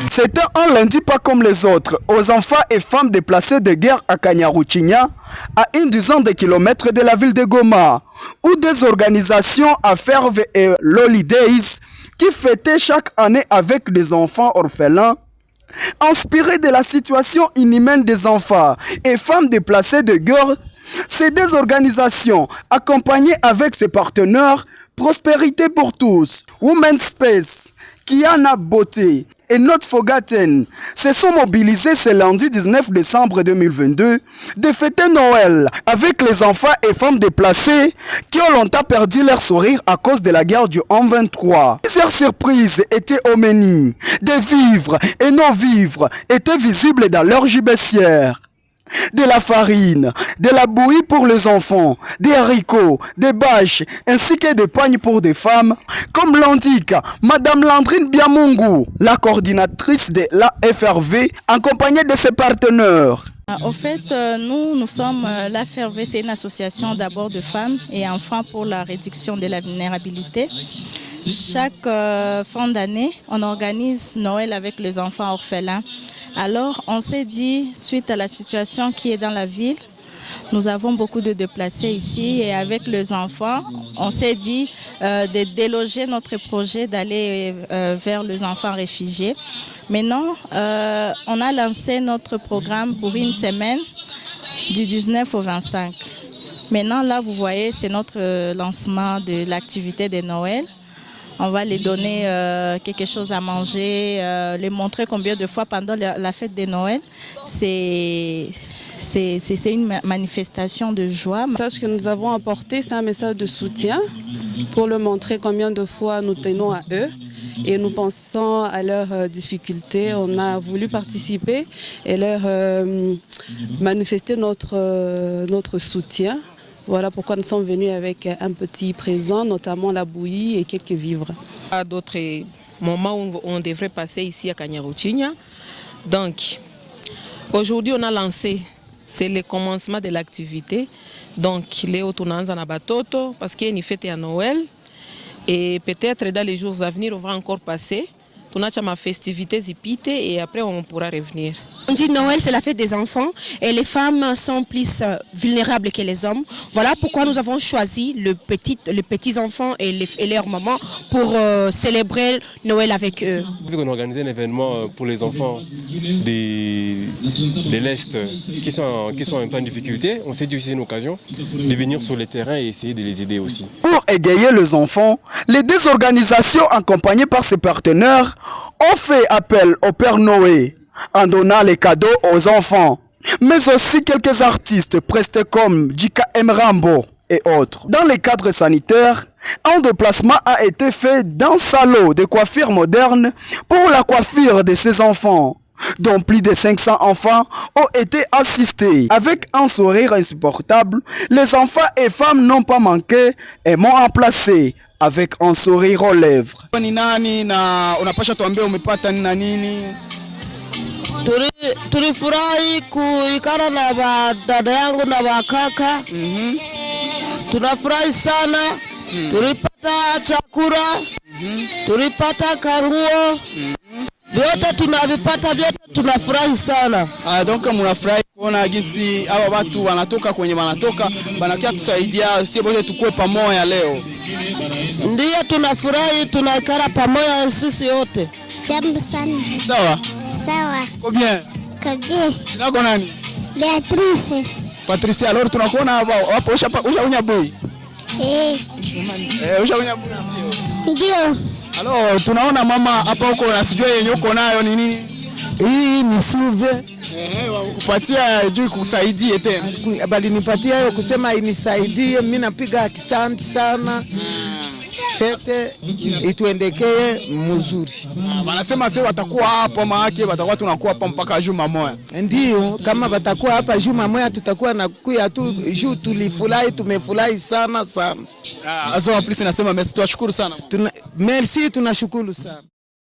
C'était un lundi pas comme les autres, aux enfants et femmes déplacés de guerre à Kanyaruchinya, à une dizaine de kilomètres de la ville de Goma, où des organisations Affaires et Lolidays qui fêtaient chaque année avec des enfants orphelins, inspirés de la situation inhumaine des enfants et femmes déplacées de guerre. Ces deux organisations, accompagnées avec ses partenaires, Prospérité pour tous, Women's Space, Kiana Beauté et Not Forgotten, se sont mobilisés ce lundi 19 décembre 2022 de fêter Noël avec les enfants et femmes déplacés qui ont longtemps perdu leur sourire à cause de la guerre du 11-23. Plusieurs surprises étaient au menu. Des vivres et non-vivres étaient visibles dans leur gibecière. De la farine, de la bouillie pour les enfants, des haricots, des bâches, ainsi que des pagnes pour des femmes, comme l'indique Madame Landrine Biamungu, la coordinatrice de la FRV, accompagnée de ses partenaires. Au fait, nous sommes la FRV, c'est une association d'abord de femmes et enfants pour la réduction de la vulnérabilité. Chaque fin d'année, on organise Noël avec les enfants orphelins. Alors, on s'est dit, suite à la situation qui est dans la ville, nous avons beaucoup de déplacés ici et avec les enfants, on s'est dit de déloger notre projet, d'aller vers les enfants réfugiés. Maintenant, on a lancé notre programme pour une semaine du 19 au 25. Maintenant, là, vous voyez, c'est notre lancement de l'activité de Noël. On va les donner quelque chose à manger, les montrer combien de fois pendant la fête de Noël. C'est une manifestation de joie. Le message que nous avons apporté, c'est un message de soutien pour leur montrer combien de fois nous tenons à eux et nous pensons à leurs difficultés. On a voulu participer et leur manifester notre soutien. Voilà pourquoi nous sommes venus avec un petit présent, notamment la bouillie et quelques vivres. À d'autres moments où on devrait passer ici à Kanyaruchinya. Donc, aujourd'hui, on a lancé, c'est le commencement de l'activité. Donc, Léo Tunanza Nabatoto, parce qu'il y a une fête à Noël. Et peut-être dans les jours à venir, on va encore passer. On a ma festivité zipite et après on pourra revenir. On dit Noël, c'est la fête des enfants et les femmes sont plus vulnérables que les hommes. Voilà pourquoi nous avons choisi les petits enfants et leurs mamans pour célébrer Noël avec eux. Vu qu'on a organisé un événement pour les enfants de l'Est qui sont un peu en difficulté, on s'est dit que c'est une occasion de venir sur le terrain et essayer de les aider aussi. Pour égayer les enfants, les deux organisations accompagnées par ses partenaires ont fait appel au Père Noé en donnant les cadeaux aux enfants, mais aussi quelques artistes prestés comme Djika Mrambo et autres. Dans les cadres sanitaires, un déplacement a été fait dans un salon de coiffure moderne pour la coiffure de ces enfants, dont plus de 500 enfants ont été assistés. Avec un sourire insupportable, les enfants et femmes n'ont pas manqué et m'ont remplacé avec un sourire aux lèvres. Tulifurahi kuikana na dada yangu na wakaka. Tunafurahi sana. Tulipata chakula. Tulipata kanguo. Vyote tunavipata, vyote tunafurahi sana. Donc mnafurahi kuona jinsi hawa watu wanatoka kwenye wanatoka banakia tusaidia sisi wote tukue pamoja leo. Ndiyo tunafurahi, tunaikara pamoja sisi wote. Jambo sana. Sawa? Sawa. Combien? Combien? Nako nani? Beatrice. Patricia, alors tunakuona hapo usha boy. Usha boy. Ndio. Alors tunaona mama hapa huko na sijui yenye uko nayo ni nini? Hii ni suve. Kupatia juu kusaidie tena. Bali nipatia hiyo kusema inisaidie, mimi napiga asante sana. Fete ituendekee mzuri. Wanasema sasa watakuwa hapa maana watakuwa tunakuwa hapa mpaka juma moja. Ndio, kama watakuwa hapa juma moja tutakuwa na kuya tu juu tulifurahi, tumefurahi sana sana. Azo please nasema merci, tunashukuru sana. Merci, tunashukuru sana.